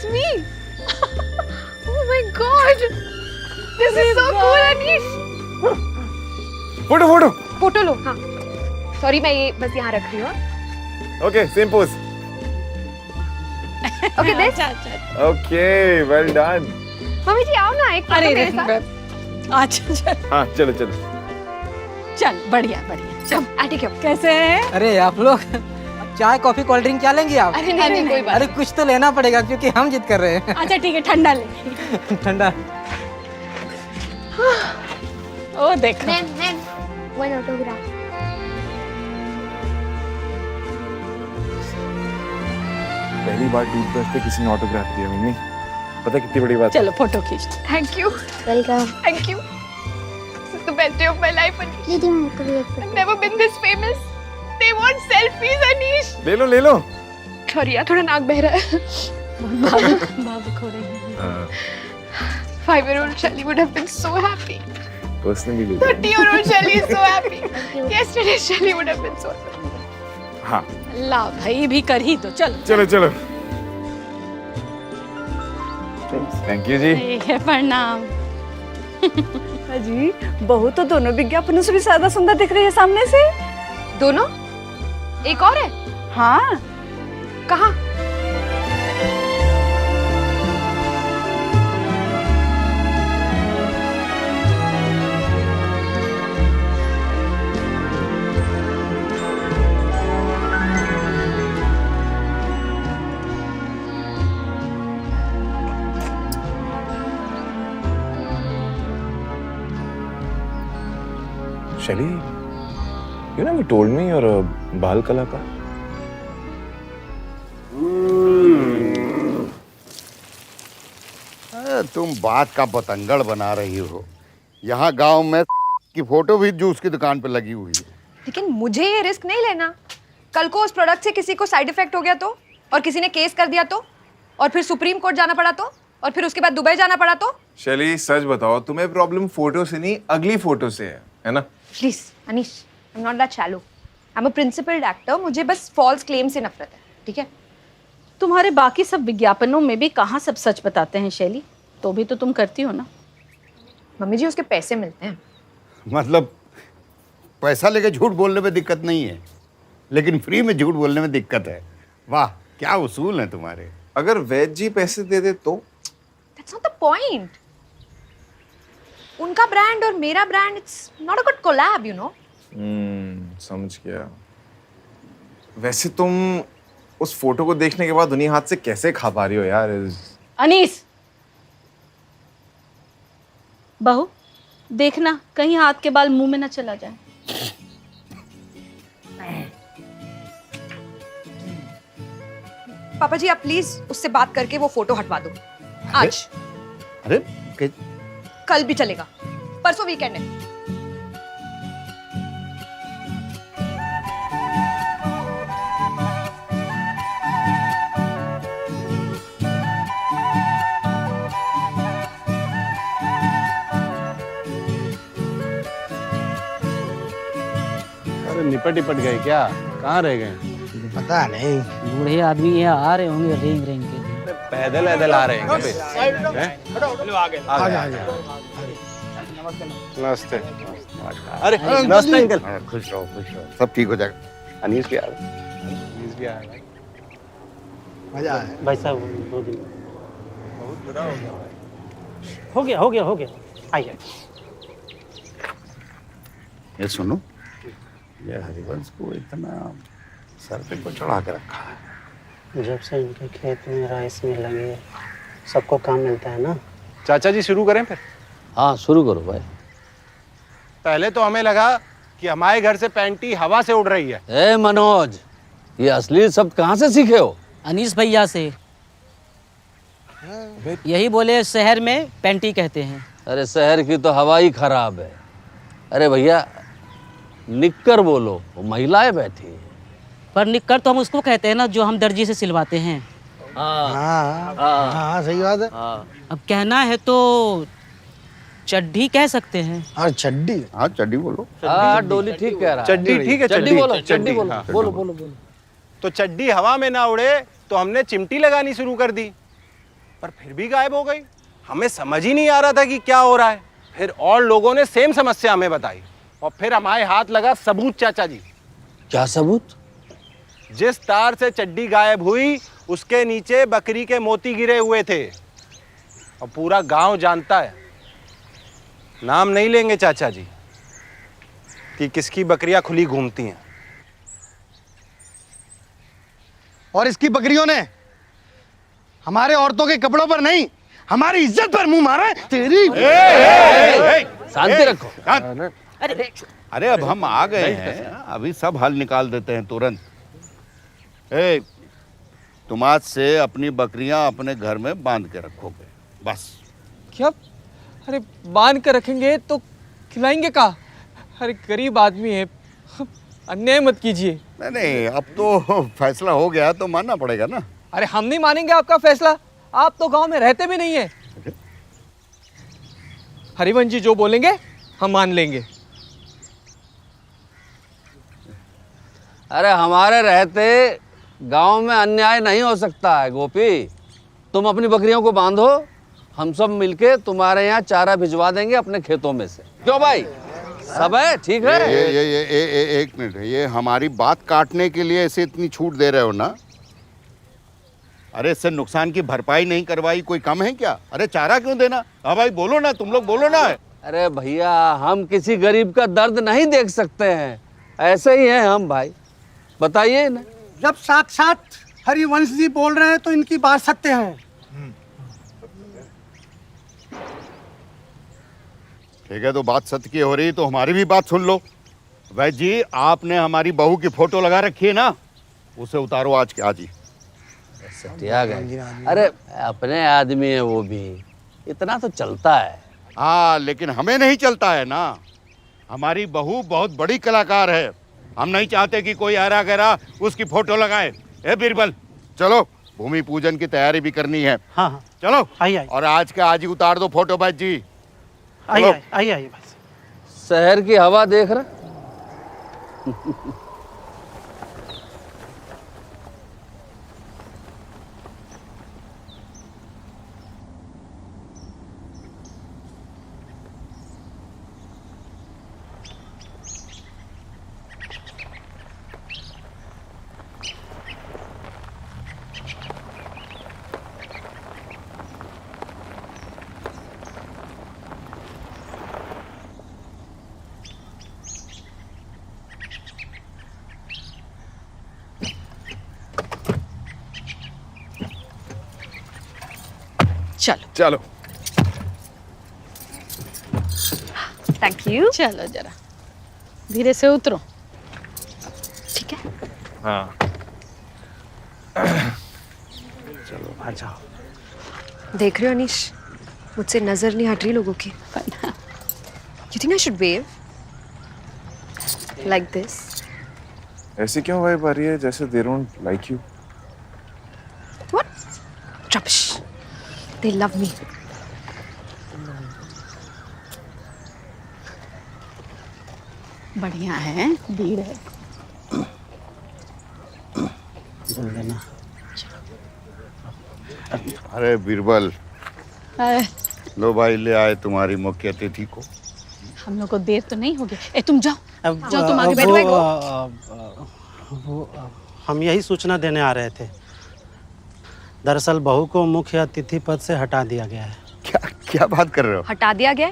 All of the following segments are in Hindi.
it's me. Oh my God. This is so cool, Anish. Photo photo photo लो. हाँ. Sorry, मैं ये बस यहाँ रख रही हूँ. Okay same pose Okay, this. Okay well done mummy ji आओ ना एक फोटो मेरे साथ. अच्छा चल हाँ चलो चलो चल बढ़िया बढ़िया चल, आंटी क्यों? कैसे है? अरे आप लोग चाय कॉफी कोल्ड ड्रिंक क्या लेंगे आप? अरे नहीं कोई बात. अरे कुछ तो लेना पड़ेगा क्योंकि हम जिद कर रहे हैं। अच्छा ठीक है ठंडा ले ठंडा। ओ देखो मैम one autograph. पहली बार टूथब्रश पे किसी ने ऑटोग्राफ दिया मम्मी पता कितनी बड़ी बात है चलो फोटो खींच Thank you. Welcome. Thank you. This is the best day of my life, Anish. दीदी मेरे को भी एक I've never been this famous. They want selfies, Anish. ले लो Sorry यार थोड़ा नाक बह रहा है. बाबू खो रही है 5-year-old Shelly would have been so happy. Personally ले 30-year-old Shelly is so happy. Yesterday Shelly would have been so happy. हाँ ला भाई भी कर ही दो चलो चलो चलो थैंक यू जी ये प्रणाम जी बहू तो दोनों विज्ञापनों से भी ज्यादा सुंदर दिख रही है सामने से. दोनों? एक और है? हाँ कहाँ? Shelly, you never told me you're a बाल कलाकार. तुम बात का बतंगड़ बना रही हो. यहाँ गांव में की फोटो भी जूस की दुकान पे लगी हुई है. लेकिन मुझे ये रिस्क नहीं लेना. कल को उस प्रोडक्ट से किसी को साइड इफेक्ट हो गया तो, और किसी ने केस कर दिया तो, और फिर सुप्रीम कोर्ट जाना पड़ा तो, और फिर उसके बाद दुबई जाना पड़ा तो. Shelly, सच बताओ तुम्हें प्रॉब्लम फोटो से नहीं अगली फोटो से है ना? Please Anish, I am not that shallow. I am a principled actor. मुझे बस फॉल्स क्लेम से नफरत है. ठीक है? तुम्हारे बाकी सब विज्ञापनों में भी कहाँ सब सच बताते हैं शैली तो भी तो तुम करती हो ना मम्मी जी उसके पैसे मिलते हैं. मतलब पैसा लेके झूठ बोलने में दिक्कत नहीं है, लेकिन फ्री में झूठ बोलने में दिक्कत है. वाह क्या उसूल है तुम्हारे. अगर वैद जी पैसे दे दे तो? That's not the point. उनका ब्रांड और मेरा brand, it's not a good collab, you know. समझ गया. वैसे तुम उस फोटो को देखने के बाद उन्हीं हाथ से कैसे खा पा रही हो यार? अनीस बहू देखना कहीं हाथ के बाल मुंह में ना चला जाए. पापा जी आप प्लीज उससे बात करके वो फोटो हटवा दो आज. अरे कल भी चलेगा, परसों वीकेंड है. अरे निपट गए क्या? कहाँ रह गए? पता नहीं बूढ़े आदमी यहाँ आ रहे होंगे रेंग रेंग के. पैदल आ रहे हैं नमस्ते. अरे नमस्ते अंकल. खुश रहो सब ठीक हो जाएगा. अनीस भी आ रहा है. मजा आया भाई साहब 2 दिन बहुत बुरा हो गया. हो गया आइए. ये सुनो, ये हरिवंश को इतना सर पे को चढ़ा के रखा है. जब से इनके खेत में राइस में लगे सबको काम मिलता है ना. चाचा जी शुरू करें फिर? हाँ शुरू करो भाई. पहले तो हमें लगा कि हमारे घर से पैंटी हवा से उड़ रही है. ए मनोज, ये असली शब्द कहाँ से सीखे हो? अनीस भैया से. यही बोले शहर में पैंटी कहते हैं. अरे शहर की तो हवा ही खराब है. अरे भैया निक्कर बोलो, वो महिलाएं बैठी हैं. पर निक्कर तो हम उसको कहते हैं ना जो हम दर्जी से सिलवाते हैं. हाँ सही बात है. अब कहना है तो चड्ढी कह सकते हैं. और चड्डी. हाँ चड्डी बोलो. हाँ डोली ठीक कह रहा है. चड्डी ठीक है. चड्डी बोलो, चड्डी चड्डी, बोलो. हाँ, बोलो. तो चड्डी हवा में ना उड़े तो हमने चिमटी लगानी शुरू कर दी. पर फिर भी गायब हो गई। हमें समझ ही नहीं आ रहा था कि क्या हो रहा है। फिर और लोगों ने सेम समस्या हमें बताई और फिर हमारे हाथ लगा सबूत। चाचा जी, क्या सबूत? जिस तार से चड्डी गायब हुई उसके नीचे बकरी के मोती गिरे हुए थे और पूरा गांव जानता है। नाम नहीं लेंगे चाचा जी कि किसकी बकरियां खुली घूमती हैं। और इसकी बकरियों ने हमारे औरतों के कपड़ों पर नहीं, हमारी इज्जत पर मुंह मारा है। तेरी शांति रखो। अरे अब हम आ गए हैं, अभी सब हल निकाल देते हैं तुरंत। ए, तुम आज से अपनी बकरियां अपने घर में बांध के रखोगे, बस। क्या? अरे बांध कर रखेंगे तो खिलाएंगे का? अरे गरीब आदमी है, अन्याय मत कीजिए। नहीं नहीं, अब तो फैसला हो गया तो मानना पड़ेगा ना। अरे हम नहीं मानेंगे आपका फैसला, आप तो गांव में रहते भी नहीं है। हरिवंश जी जो बोलेंगे हम मान लेंगे। अरे हमारे रहते गांव में अन्याय नहीं हो सकता है गोपी। तुम अपनी बकरियों को बांधो, हम सब मिलके तुम्हारे यहाँ चारा भिजवा देंगे अपने खेतों में से। क्यों भाई, सब है ठीक है? एक मिनट, ये हमारी बात काटने के लिए ऐसे इतनी छूट दे रहे हो ना? अरे इससे नुकसान की भरपाई नहीं करवाई कोई कम है क्या? अरे चारा क्यों देना? हाँ भाई बोलो ना, तुम लोग बोलो ना। अरे भैया, हम किसी गरीब का दर्द नहीं देख सकते हैं, ऐसे ही हैं हम भाई, बताइए ना। जब साक्षात हरिवंश जी बोल रहे हैं तो इनकी बात सत्य है। ठीक है, तो बात सत्य की हो रही तो हमारी भी बात सुन लो। वैद्य जी, आपने हमारी बहू की फोटो लगा रखी है ना, उसे उतारो आज के आज ही। सटिया गए। अरे अपने आदमी है वो भी, इतना तो चलता है। हाँ, लेकिन हमें नहीं चलता है ना। हमारी बहू बहुत बड़ी कलाकार है, हम नहीं चाहते कि कोई आरा गहरा उसकी फोटो लगाए। ए बीरबल, चलो भूमि पूजन की तैयारी भी करनी है। हाँ हाँ, चलो आइए और आज के आज ही उतार दो फोटो वैद्य जी। आइए आइए आइए बस। शहर की हवा देख रहे? चलो चलो। Thank you. चलो जरा धीरे से उतरो। ठीक है। हाँ, चलो आ जाओ। देख रहे हो अनीश, मुझसे नजर नहीं हट रही लोगों की। You think I should wave like this? ऐसे क्यों वाइब आ रही है जैसे they don't like you? What? Rubbish. They love me. बढ़िया है, भीड़ है। बोल देना। अरे बीरबल, अरे, लो भाई ले आए तुम्हारी मुख्य अतिथि को। हम लोग को देर तो नहीं होगी? ए तुम जाओ, अब जाओ तुम आगे वो, बैठो। हम यही सूचना देने आ रहे थे। दरअसल बहू को मुख्य अतिथि पद से हटा दिया गया है। क्या क्या बात कर रहे हो? हटा दिया गया?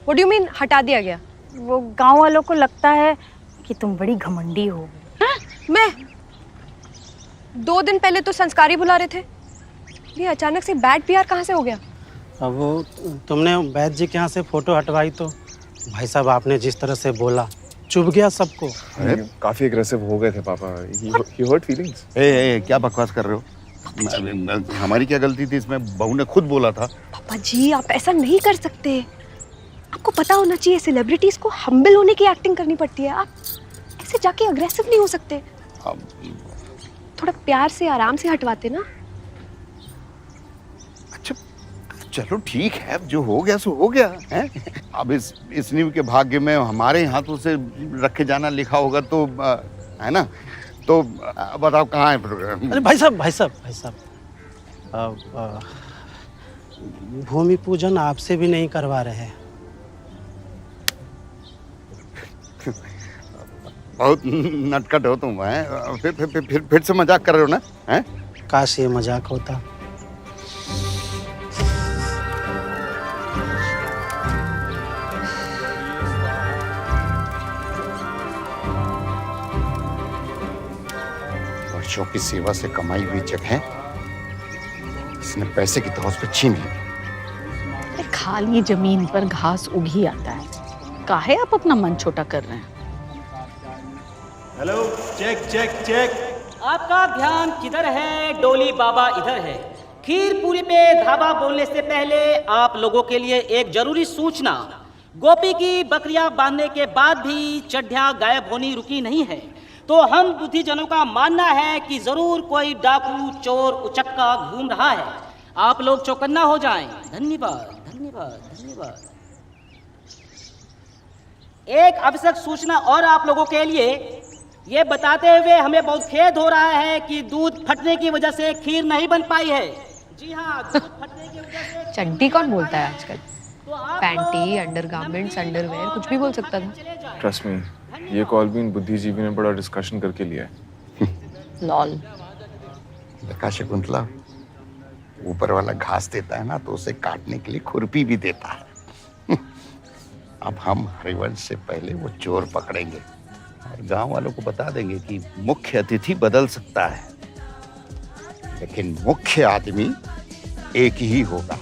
What do you mean हटा दिया गया? वो गांव वालों को लगता है कि तुम बड़ी घमंडी हो। मैं 2 दिन पहले तो संस्कारी बुला रहे थे, ये अचानक से बैड पीआर कहाँ से हो गया? अब वो तुमने वैद्य जी के यहाँ से फोटो हटवाई तो भाई साहब आपने जिस तरह से बोला चुभ गया सबको। अरे काफी एग्रेसिव हो गए थे पापा। He hurt feelings. ए, क्या बकवास कर रहे हो? हमारी क्या गलती थी इसमें? बहू ने खुद बोला था। पापा जी, आप ऐसा नहीं कर सकते। आपको पता होना चाहिए, सेलिब्रिटीज को हम्बल होने की एक्टिंग करनी पड़ती है। आप ऐसे जाके अग्रेसिव नहीं हो सकते। थोड़ा प्यार से आराम से हटवाते ना। अच्छा चलो ठीक है, अब जो हो गया सो हो गया है। अब इस नींव के भाग्य में हमारे हाथों से रखे जाना लिखा होगा तो है ना। तो बताओ कहाँ है प्रोग्राम? अरे भाई साहब भूमि पूजन आपसे भी नहीं करवा रहे हैं। बहुत नटखट हो तुम हैं। फिर से मजाक कर रहे हो ना? हैं? काश ये मजाक होता। वर्षों की सेवा से कमाई हुई जगह इसने पैसे की तौर पे छीन ली। अरे खाली जमीन पर घास उग ही आता है, काहे आप अपना मन छोटा कर रहे हैं? Hello, check check check. आपका ध्यान किधर है? डोली बाबा इधर है। खीरपुरी पे धाबा बोलने से पहले आप लोगों के लिए एक जरूरी सूचना। गोपी की बकरियां बांधने के बाद भी चड्ढियां गायब होनी रुकी नहीं है, तो हम बुद्धिजनों का मानना है कि जरूर कोई डाकू, चोर, उचक्का घूम रहा है। आप लोग चौकन्ना हो जाएं। धन्यवाद धन्यवाद धन्यवाद। एक आवश्यक सूचना और आप लोगों के लिए, ये बताते हुए हमें बहुत खेद हो रहा है कि दूध फटने की वजह से खीर नहीं बन पाई है। जी हाँ, दूध फटने की वजह से। चड्डी कौन बोलता है आजकल? पैंटी, अंडरगारमेंट्स, अंडरवेयर, कुछ भी बोल सकता था। ट्रस्ट मी, ये कॉल भी इन बुद्धिजीवी ने बड़ा डिस्कशन करके लिया है। लॉल। देखा शकुंतला, ऊपर वाला घास देता है ना तो उसे काटने के लिए खुरपी भी देता है। अब हम हरिवंश से पहले वो चोर पकड़ेंगे और गांव वालों को बता देंगे कि मुख्य अतिथि बदल सकता है, लेकिन मुख्य आदमी एक ही होगा।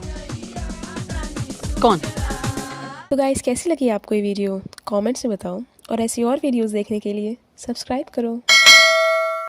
कौन? तो गाइस, कैसी लगी आपको ये वीडियो? कमेंट्स में बताओ, और ऐसी और वीडियोस देखने के लिए सब्सक्राइब करो।